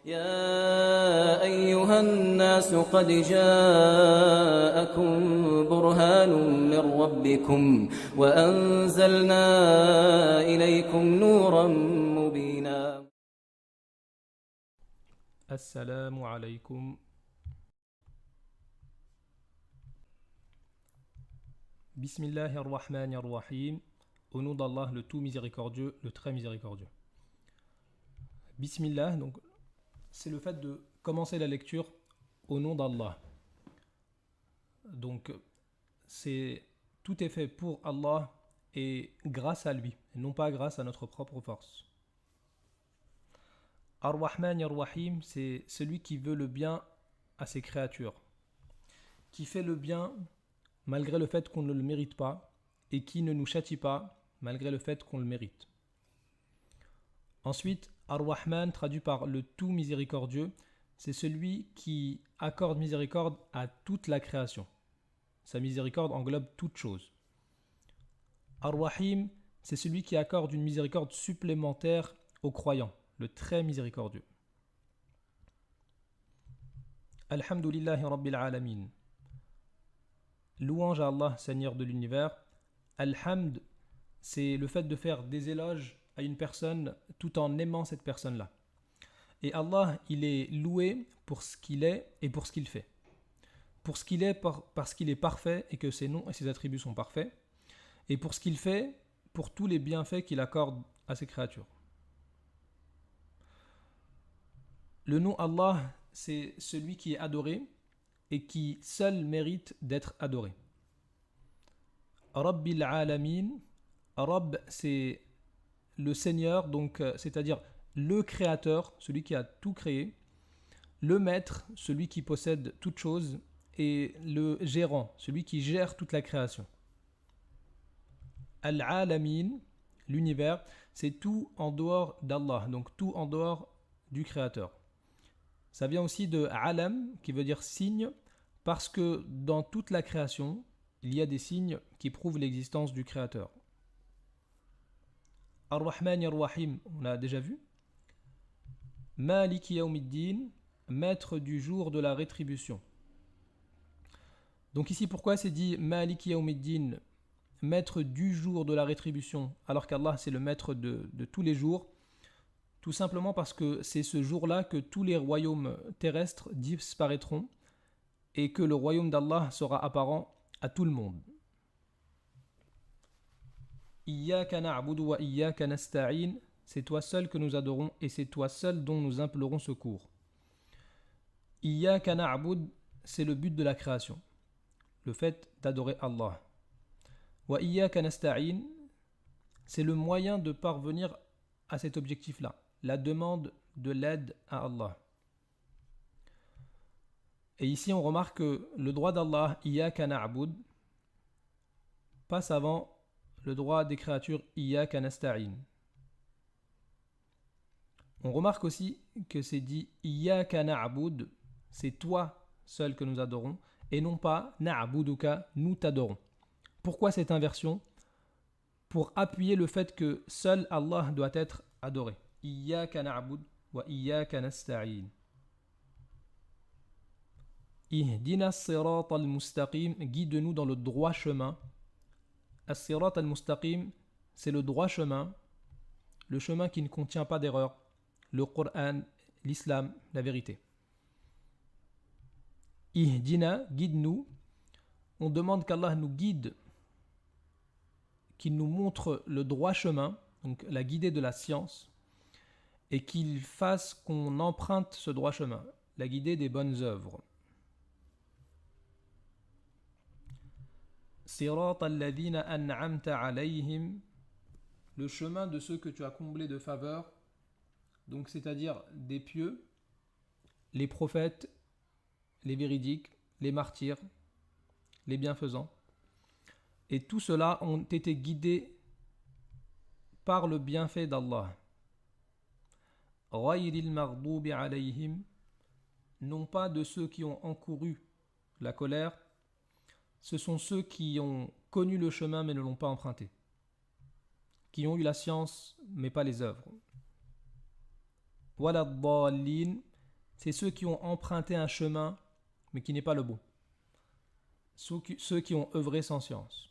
يا أيها الناس قد جاءكم برهان من ربكم وأنزلنا إليكم نورا مبينا. Assalamu alaikum. Bismillahir Rahmanir Rahim. Au nom d'Allah, le tout miséricordieux, le très miséricordieux. Bismillah, donc, c'est le fait de commencer la lecture au nom d'Allah. Donc, tout est fait pour Allah et grâce à lui, et non pas grâce à notre propre force. Ar-Rahman Ar-Rahim, c'est celui qui veut le bien à ses créatures, qui fait le bien malgré le fait qu'on ne le mérite pas et qui ne nous châtie pas malgré le fait qu'on le mérite. Ensuite, Ar-Rahman, traduit par le tout miséricordieux, c'est celui qui accorde miséricorde à toute la création. Sa miséricorde englobe toute chose. Ar-Rahim, c'est celui qui accorde une miséricorde supplémentaire aux croyants, le très miséricordieux. Alhamdulillahi Rabbil Alamin. Louange à Allah, Seigneur de l'univers. Alhamd, c'est le fait de faire des éloges à une personne tout en aimant cette personne-là. Et Allah, il est loué pour ce qu'il est et pour ce qu'il fait. Pour ce qu'il est parce qu'il est parfait et que ses noms et ses attributs sont parfaits. Et pour ce qu'il fait, pour tous les bienfaits qu'il accorde à ses créatures. Le nom Allah, c'est celui qui est adoré et qui seul mérite d'être adoré. Rabbil Alamin, Rabb, c'est le Seigneur, donc c'est-à-dire le Créateur, celui qui a tout créé, le Maître, celui qui possède toute chose, et le Gérant, celui qui gère toute la création. Al-Alamin, l'univers, c'est tout en dehors d'Allah, donc tout en dehors du Créateur. Ça vient aussi de alam, qui veut dire signe, parce que dans toute la création, il y a des signes qui prouvent l'existence du Créateur. Ar-Rahman Ar-Rahim, on a déjà vu. Maliki Yawmiddin, maître du jour de la rétribution. Donc ici, pourquoi c'est dit Maliki Yawmiddin, maître du jour de la rétribution, alors qu'Allah c'est le maître de tous les jours? Tout simplement parce que c'est ce jour-là que tous les royaumes terrestres disparaîtront et que le royaume d'Allah sera apparent à tout le monde. Iyyaka na'budu wa iyyaka nasta'in, c'est toi seul que nous adorons et c'est toi seul dont nous implorons secours. Iyyaka na'bud, c'est le but de la création, le fait d'adorer Allah. Wa iyyaka nasta'in, c'est le moyen de parvenir à cet objectif-là, la demande de l'aide à Allah. Et ici, on remarque que le droit d'Allah, Iyyaka na'bud, passe avant le droit des créatures, Iyyaka nasta'in. On remarque aussi que c'est dit Iyyaka na'bud, c'est toi seul que nous adorons, et non pas na'buduka, nous t'adorons. Pourquoi cette inversion? Pour appuyer le fait que seul Allah doit être adoré. Iyyaka na'bud wa iyyaka nasta'in. Ihdina as-sirat al-mustaqim, guide-nous dans le droit chemin. As-sirat al-mustaqim, c'est le droit chemin, le chemin qui ne contient pas d'erreur, le Coran, l'islam, la vérité. Ihdina, guide-nous. On demande qu'Allah nous guide, qu'il nous montre le droit chemin, donc la guidée de la science, et qu'il fasse qu'on emprunte ce droit chemin, la guidée des bonnes œuvres. Sirat alladhina an'amta alayhim, le chemin de ceux que tu as comblés de faveur, donc c'est-à-dire des pieux, les prophètes, les véridiques, les martyrs, les bienfaisants. Et tout cela ont été guidés par le bienfait d'Allah. Ghayril maghdubi alayhim, non pas de ceux qui ont encouru la colère, ce sont ceux qui ont connu le chemin mais ne l'ont pas emprunté, qui ont eu la science mais pas les œuvres. Wala ddallin, c'est ceux qui ont emprunté un chemin, mais qui n'est pas le bon. Ceux qui ont œuvré sans science.